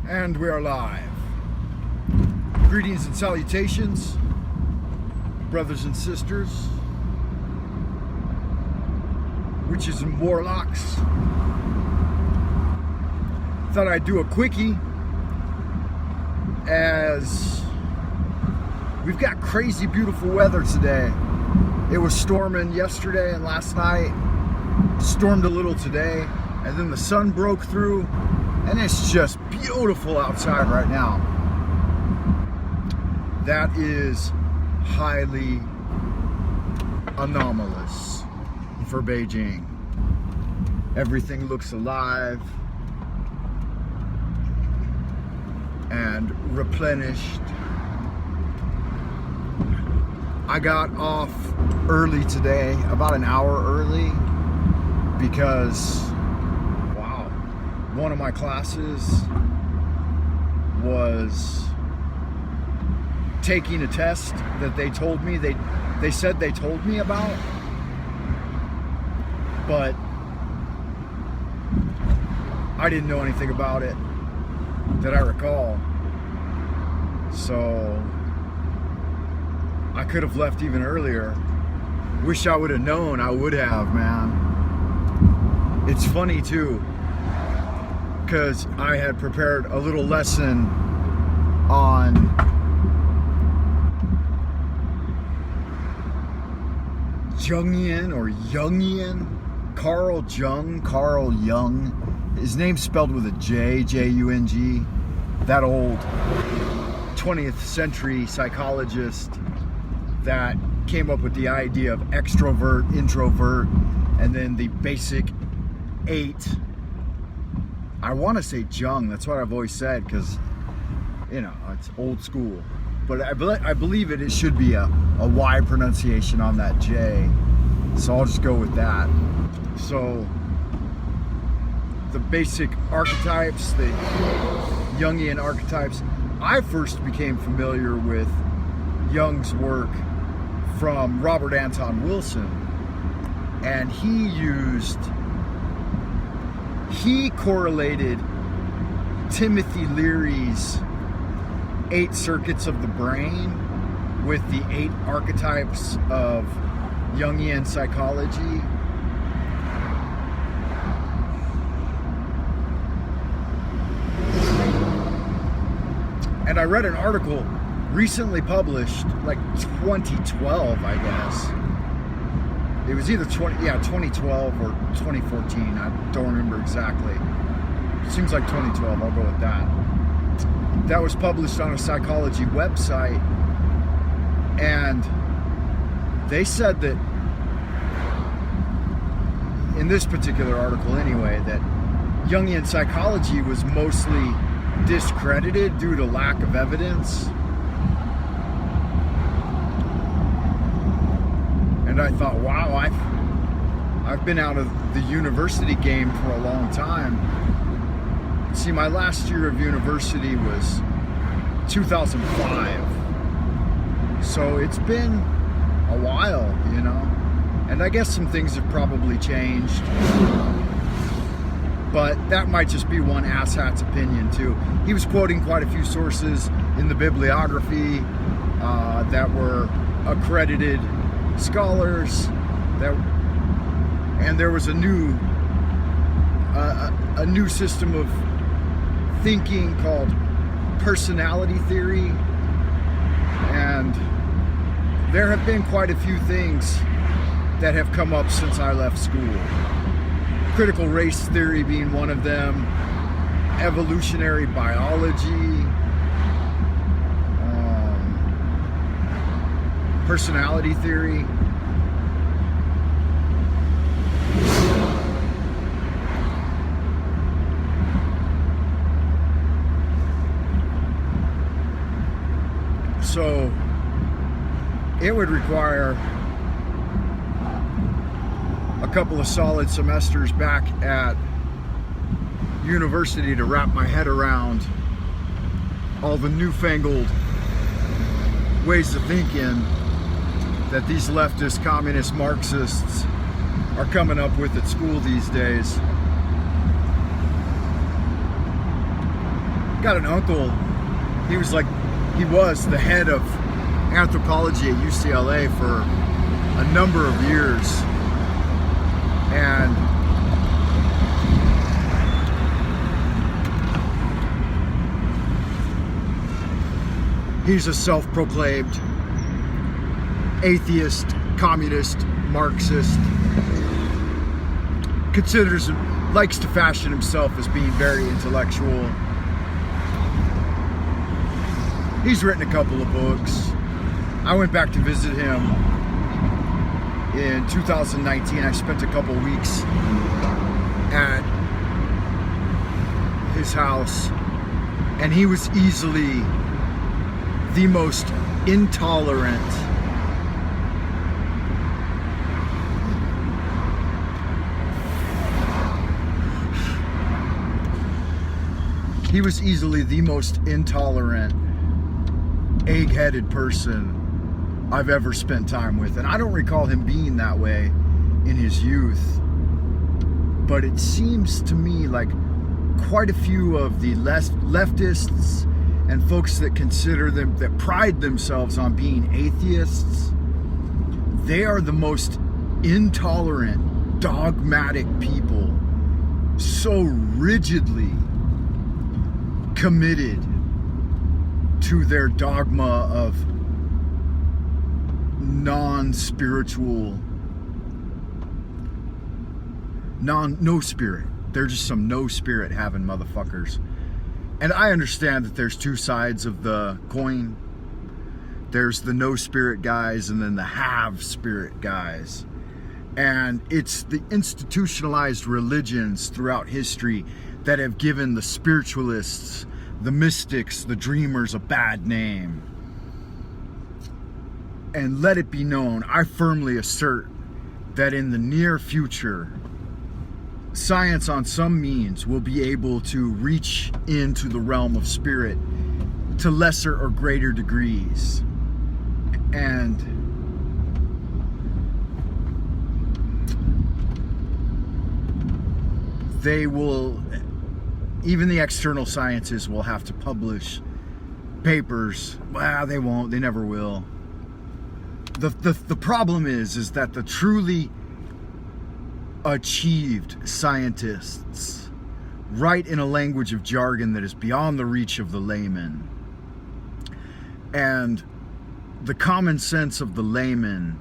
And we are live. Greetings and salutations, brothers and sisters, witches and warlocks. Thought I'd do a quickie as we've got crazy beautiful weather today. It was storming yesterday and last night, stormed a little today, and then the sun broke through, and it's just beautiful outside right now. That is highly anomalous for Beijing. Everything looks alive and replenished. I got off early today, about an hour early, because one of my classes was taking a test that they told me, they said they told me about, but I didn't know anything about it that I recall. So I could have left even earlier. Wish I would have known. I would have, man. It's funny too, because I had prepared a little lesson on Jungian, Carl Jung. His name's spelled with a J, J-U-N-G. That old 20th century psychologist that came up with the idea of extrovert, introvert, and then the basic 8. I want to say Jung, that's what I've always said, because, you know, it's old school. But I believe it should be a Y pronunciation on that J. So I'll just go with that. So the basic archetypes, the Jungian archetypes, I first became familiar with Jung's work from Robert Anton Wilson. And he correlated Timothy Leary's 8 circuits of the brain with the 8 archetypes of Jungian psychology. And I read an article recently published, like 2012, I guess. It was either 2012 or 2014. I don't remember exactly. It seems like 2012. I'll go with that. That was published on a psychology website, and they said that, in this particular article anyway, that Jungian psychology was mostly discredited due to lack of evidence. And I thought, wow, I've been out of the university game for a long time. See, my last year of university was 2005. So it's been a while, you know. And I guess some things have probably changed. But that might just be one asshat's opinion too. He was quoting quite a few sources in the bibliography that were accredited scholars, and there was a new system of thinking called personality theory, and there have been quite a few things that have come up since I left school. Critical race theory being one of them, evolutionary biology, personality theory. So it would require a couple of solid semesters back at university to wrap my head around all the newfangled ways of thinking that these leftist, communist, Marxists are coming up with at school these days. got an uncle. He was the head of anthropology at UCLA for a number of years. And he's a self-proclaimed atheist, communist, Marxist. Likes to fashion himself as being very intellectual. He's written a couple of books. I went back to visit him in 2019. I spent a couple weeks at his house, and he was easily the most intolerant egg-headed person I've ever spent time with. And I don't recall him being that way in his youth. But it seems to me like quite a few of the leftists and folks that pride themselves on being atheists, they are the most intolerant, dogmatic people, so rigidly committed to their dogma of non-spiritual, no spirit. They're just some no spirit having motherfuckers. And I understand that there's two sides of the coin. There's the no spirit guys and then the have spirit guys. And it's the institutionalized religions throughout history that have given the spiritualists, the mystics, the dreamers a bad name. And let it be known, I firmly assert that in the near future, science on some means will be able to reach into the realm of spirit to lesser or greater degrees. And they will, even the external sciences will have to publish papers. Well, they won't, they never will. The problem is that the truly achieved scientists write in a language of jargon that is beyond the reach of the layman. And the common sense of the layman,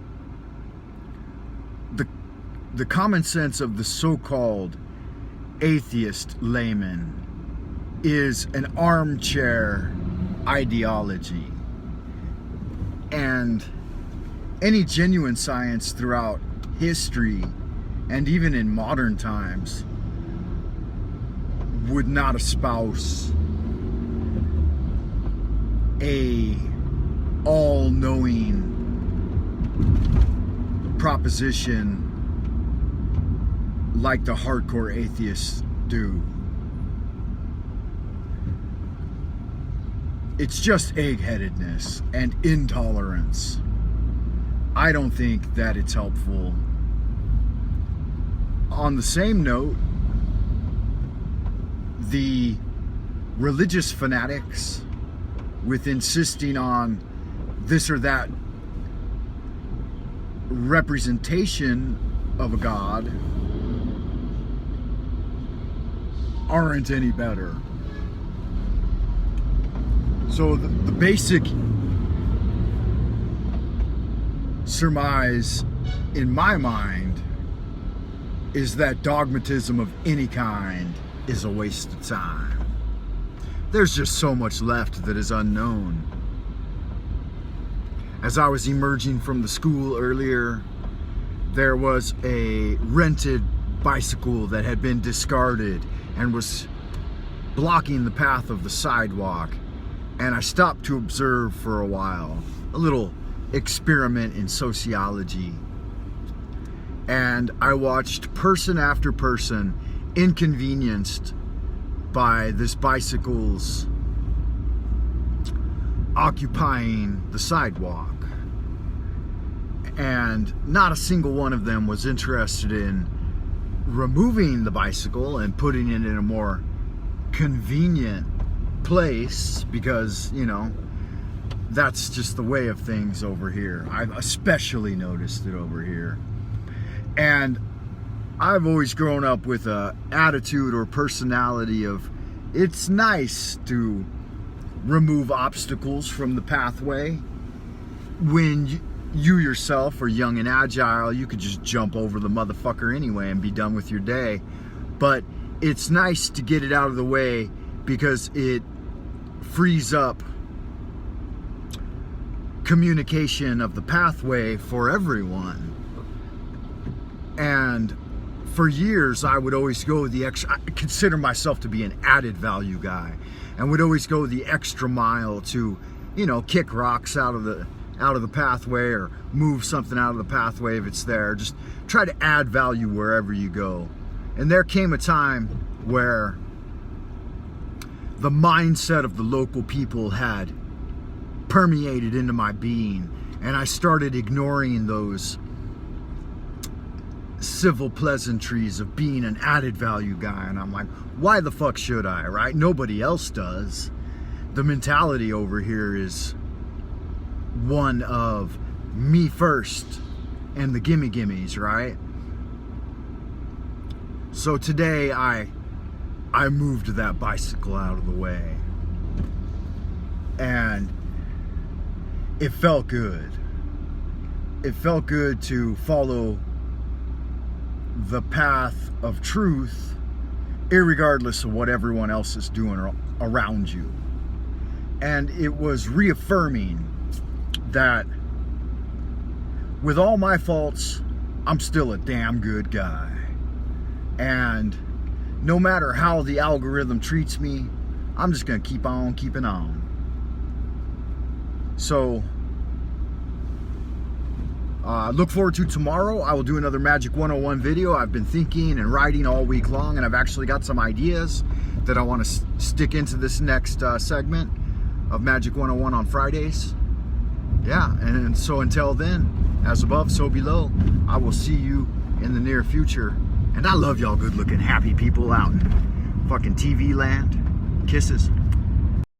the common sense of the so-called atheist layman is an armchair ideology. And any genuine science throughout history and even in modern times would not espouse a all-knowing proposition like the hardcore atheists do. It's just egg-headedness and intolerance. I don't think that it's helpful. On the same note, the religious fanatics, with insisting on this or that representation of a god, aren't any better. So the basic surmise in my mind is that dogmatism of any kind is a waste of time. There's just so much left that is unknown. As I was emerging from the school earlier, there was a rented bicycle that had been discarded and was blocking the path of the sidewalk. And I stopped to observe for a while, a little experiment in sociology. And I watched person after person inconvenienced by this bicycle's occupying the sidewalk. And not a single one of them was interested in removing the bicycle and putting it in a more convenient place because, you know, that's just the way of things over here. I've especially noticed it over here. And I've always grown up with a attitude or personality of it's nice to remove obstacles from the pathway. When you yourself are young and agile, you could just jump over the motherfucker anyway and be done with your day. But it's nice to get it out of the way because it frees up communication of the pathway for everyone. And for years, I would always go the extra. I consider myself to be an added value guy, and would always go the extra mile to, you know, kick rocks out of the pathway or move something out of the pathway if it's there. Just try to add value wherever you go. And there came a time where the mindset of the local people had permeated into my being, and I started ignoring those civil pleasantries of being an added value guy. And I'm like, why the fuck should I, right? Nobody else does. The mentality over here is one of me first and the gimme gimmes, right? So today I moved that bicycle out of the way, and it felt good. It felt good to follow the path of truth, irregardless of what everyone else is doing around you. And it was reaffirming that with all my faults, I'm still a damn good guy. And no matter how the algorithm treats me, I'm just gonna keep on keeping on. So look forward to tomorrow. I will do another Magic 101 video. I've been thinking and writing all week long, and I've actually got some ideas that I want to stick into this next segment of Magic 101 on Fridays. Yeah, and so until then, as above, so below, I will see you in the near future. And I love y'all good-looking, happy people out in fucking TV land. Kisses.